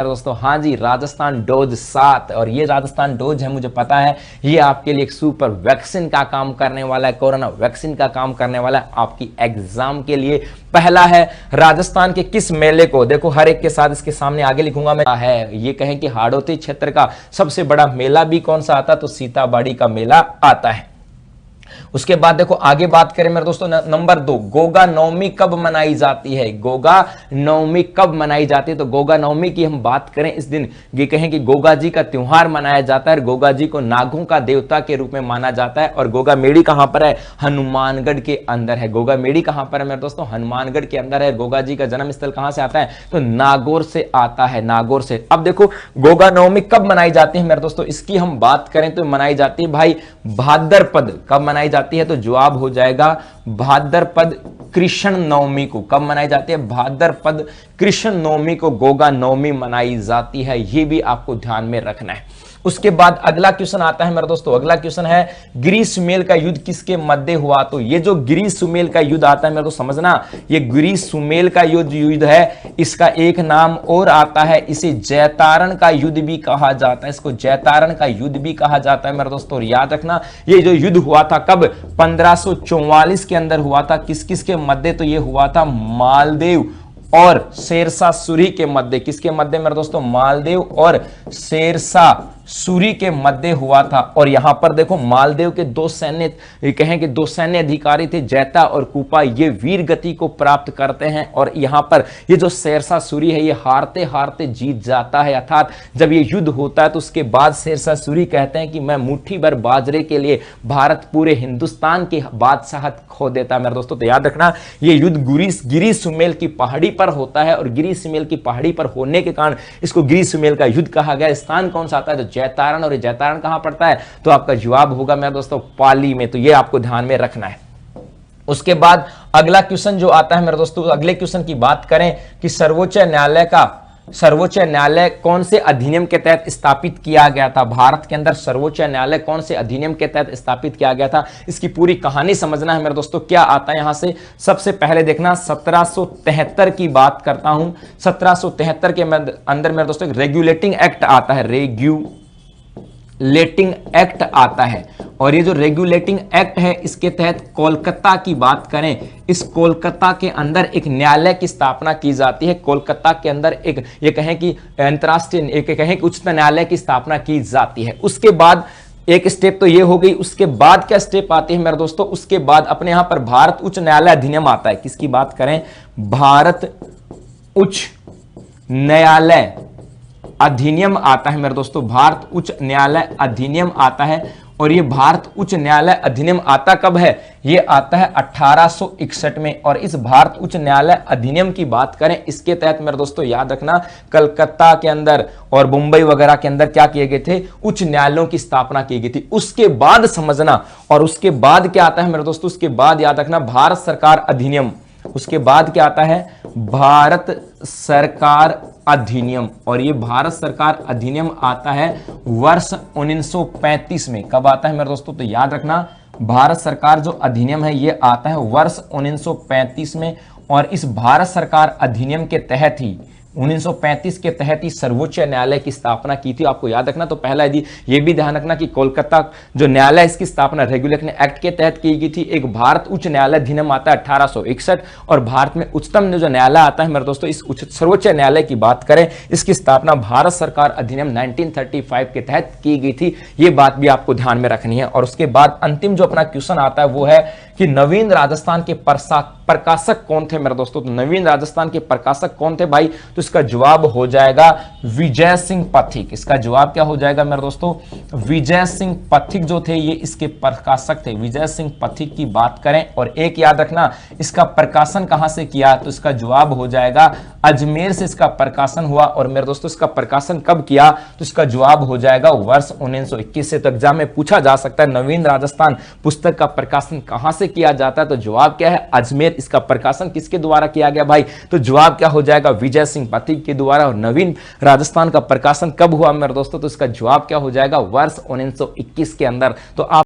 दोस्तों हाँ जी, राजस्थान डोज 7 और ये राजस्थान डोज है, मुझे पता है ये आपके लिए एक सुपर वैक्सीन का काम करने वाला है, कोरोना वैक्सीन का काम करने वाला है आपकी एग्जाम के लिए। पहला है राजस्थान के किस मेले को, देखो हर एक के साथ इसके सामने आगे लिखूंगा मैं, है ये कहें कि हाड़ौती क्षेत्र का सबसे बड़ा मेला भी कौन सा आता है, तो सीताबाड़ी का मेला आता है। उसके बाद देखो आगे बात करें मेरे दोस्तों, नंबर 2, गोगा नवमी कब मनाई जाती है, गोगा नवमी कब मनाई जाती है, तो गोगा नवमी की हम बात करें इस दिन ये कहें कि गोगा जी का त्योहार मनाया जाता है। गोगा जी को नागों का देवता के रूप में माना जाता है। और गोगा मेड़ी कहां पर है, हनुमानगढ़ के अंदर है। गोगा मेड़ी कहां पर है मेरे दोस्तों, हनुमानगढ़ के अंदर है। गोगा जी का जन्म स्थल कहां से आता है, तो नागौर से आता है, नागौर से। अब देखो गोगा नवमी कब मनाई जाती है मेरे दोस्तों, इसकी हम बात करें तो मनाई जाती है भाई भाद्रपद। कब मनाई जाती है, तो जवाब हो जाएगा भाद्रपद कृष्ण नवमी को। कब मनाई जाती है, भाद्रपद कृष्ण नवमी को गोगा नवमी मनाई जाती है, यह भी आपको ध्यान में रखना है। उसके बाद अगला क्वेश्चन आता है मेरे दोस्तों, अगला क्वेश्चन है गिरी सुमेल का युद्ध किसके मध्य हुआ, तो ये जो गिरी सुमेल का युद्ध आता है मेरे को समझना, ये गिरी सुमेल का युद्ध है, इसका एक नाम और आता है, इसे जैतारण का युद्ध भी कहा जाता है, इसको जैतारण का युद्ध भी कहा जाता है मेरे दोस्तों। और याद रखना ये जो युद्ध हुआ था कब, 1544 के अंदर हुआ था। किस किस के मध्य, तो ये हुआ था मालदेव और शेरशाह सूरी के मध्य। किसके मध्य मेरे दोस्तों, मालदेव और शेरशाह सूरी के मध्य हुआ था। और यहां पर देखो मालदेव के दो सैन्य अधिकारी थे, जैता और कूपा, ये वीर गति को प्राप्त करते हैं। और यहां पर ये जो शेरशाह सूरी है ये हारते हारते जीत जाता है, अर्थात जब ये युद्ध होता है तो उसके बाद शेरशाह सूरी कहते हैं कि मैं मुट्ठी भर बाजरे के लिए भारत पूरे हिंदुस्तान की बादशाहत खो देता है मेरे दोस्तों। तो याद रखना ये युद्ध गिरी सुमेल की पहाड़ी पर होता है, और गिरी सुमेल की पहाड़ी पर होने के कारण इसको गिरी सुमेल का युद्ध कहा गया। स्थान कौन सा आता है, तो जैतारण। और जैतारण कहां पड़ता है, तो आपका जवाब होगा मेरे दोस्तों पाली में। तो ये आपको ध्यान में रखना है। उसके बाद अगला क्वेश्चन जो आता है मेरे दोस्तों, अगले क्वेश्चन की बात करें कि सर्वोच्च न्यायालय कौन से अधिनियम के तहत स्थापित किया गया था, भारत के अंदर सर्वोच्च न्यायालय कौन से अधिनियम के तहत स्थापित किया गया था, इसकी पूरी कहानी समझना है मेरे दोस्तों। क्या आता है यहां से, सबसे पहले देखना 1773 की बात करता हूं। 1773 के अंदर मेरे दोस्तों एक रेगुलेटिंग एक्ट आता है, रेगुलेटिंग एक्ट आता है। और ये जो रेगुलेटिंग एक्ट है इसके तहत कोलकाता की बात करें, इस कोलकाता के अंदर एक न्यायालय की स्थापना की जाती है। कोलकाता के अंदर एक ये कहें कि अंतरराष्ट्रीय एक कहें कि उच्च न्यायालय की स्थापना की जाती है। उसके बाद एक स्टेप तो ये हो गई, उसके बाद क्या स्टेप आती है मेरे दोस्तों, उसके बाद अपने यहां पर भारत उच्च न्यायालय अधिनियम आता है। किसकी बात करें, भारत उच्च न्यायालय अधिनियम आता है मेरे दोस्तों, भारत उच्च न्यायालय अधिनियम आता है। और ये भारत उच्च न्यायालय अधिनियम आता कब है, ये आता है 1861 में। और इस भारत उच्च न्यायालय अधिनियम की बात करें, इसके तहत मेरे दोस्तों याद रखना कलकत्ता के अंदर और मुंबई वगैरह के अंदर क्या किए गए थे, उच्च न्यायालयों की स्थापना की गई थी। उसके बाद समझना, और उसके बाद क्या आता है मेरे दोस्तों, उसके बाद याद रखना भारत सरकार अधिनियम। उसके बाद क्या आता है, भारत सरकार अधिनियम। और ये भारत सरकार अधिनियम आता है वर्ष 1935 में। कब आता है मेरे दोस्तों, तो याद रखना भारत सरकार जो अधिनियम है ये आता है वर्ष 1935 में। और इस भारत सरकार अधिनियम के तहत ही 1935 के तहत ही सर्वोच्च न्यायालय की स्थापना की थी। आपको याद रखना, तो पहला यदि ये भी ध्यान रखना कि कोलकाता जो न्यायालय इसकी स्थापना रेगुलेटिंग एक्ट के तहत की गई थी। एक भारत उच्च न्यायालय अधिनियम आता है 1861, और भारत में उच्चतम जो न्यायालय आता है मेरे दोस्तों, इस सर्वोच्च न्यायालय की बात करें, इसकी स्थापना भारत सरकार अधिनियम 1935 के तहत की गई थी। ये बात भी आपको ध्यान में रखनी है। और उसके बाद अंतिम जो अपना क्वेश्चन आता है वो है कि नवीन राजस्थान के प्रकाशक कौन थे मेरे दोस्तों, तो नवीन राजस्थान के प्रकाशक कौन थे भाई, तो इसका जवाब हो जाएगा विजय सिंह पथिक। इसका जवाब क्या हो जाएगा मेरे दोस्तों, विजय सिंह पथिक जो थे ये इसके प्रकाशक थे। विजय सिंह पथिक की बात करें, और एक याद रखना इसका प्रकाशन कहां से किया, तो इसका जवाब हो जाएगा अजमेर से इसका प्रकाशन हुआ। और मेरे दोस्तों इसका प्रकाशन कब किया, तो इसका जवाब हो जाएगा वर्ष 1921 से। तो एग्जाम में पूछा जा सकता है नवीन राजस्थान पुस्तक का प्रकाशन कहां से किया जाता है, तो जवाब क्या है, अजमेर। इसका प्रकाशन किसके द्वारा किया गया भाई, तो जवाब क्या हो जाएगा, विजय सिंह पथिक के द्वारा। और नवीन राजस्थान का प्रकाशन कब हुआ मेरे दोस्तों, तो इसका जवाब क्या हो जाएगा, वर्ष 1921 के अंदर। तो आप